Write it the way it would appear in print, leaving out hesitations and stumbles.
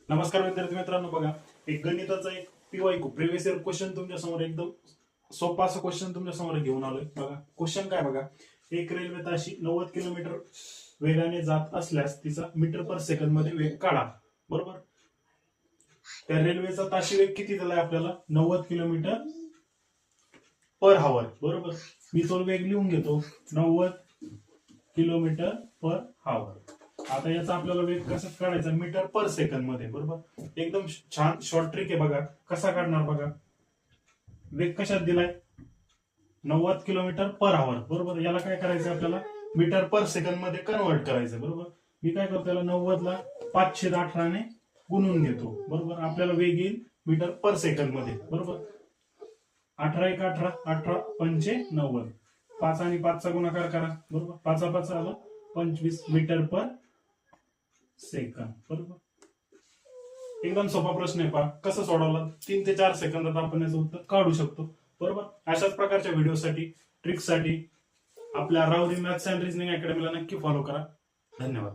नमस्कार विद्यार्थी मित्रांनो, बघा एक गणिताचा एक PYQ प्रिव्हियस इयर क्वेश्चन तुमच्या समोर एकदम सोपा असं क्वेश्चन तुमच्या समोर घेऊन आलोय. बघा क्वेश्चन काय बघा, एक रेल्वे ताशी 90 किलोमीटर वेगाने जात असल्यास तिचा मीटर पर सेकंद मध्ये वेग काढा. बरोबर, त्या रेल्वेचा ताशी वेग किती दिलाय आपल्याला? 90 किलोमीटर पर हावर. बरोबर, मी तो वेग लिहून घेतो, 90 किलोमीटर पर हावर. आता याचा आपल्याला वेग कसा काढायचा? मीटर पर सेकंद मध्ये. बरोबर, एकदम छान शॉर्ट ट्रिक आहे. बघा कसा काढणार. बघा वेग कशात दिलाय? 90 किलोमीटर पर आवर. बरोबर, याला काय करायचं आपल्याला? मीटर पर सेकंद मध्ये कन्वर्ट करायचं. बरोबर, मी काय करतो, याला 90 ला 518 ने गुणून घेतो. बरोबर, आपल्याला वेग येईल मीटर पर सेकंद मध्ये. बरोबर, 18 1 18, 18 5 90, 5 आणि 5 चा गुणाकार करा. बरोबर, 5 5 आलं 25 मीटर पर सेकंद. बरोबर, एकदम सोपा प्रश्न आहे. पहा कसं सोडवला. 3 ते 4 सेकंदात आपण याचं उत्तर काढू शकतो. बरोबर, अशाच प्रकारच्या व्हिडिओसाठी, ट्रिक्ससाठी आपल्या राऊरी मॅथ्स अँड रिझनिंग अकॅडमीला नक्की फॉलो करा. धन्यवाद.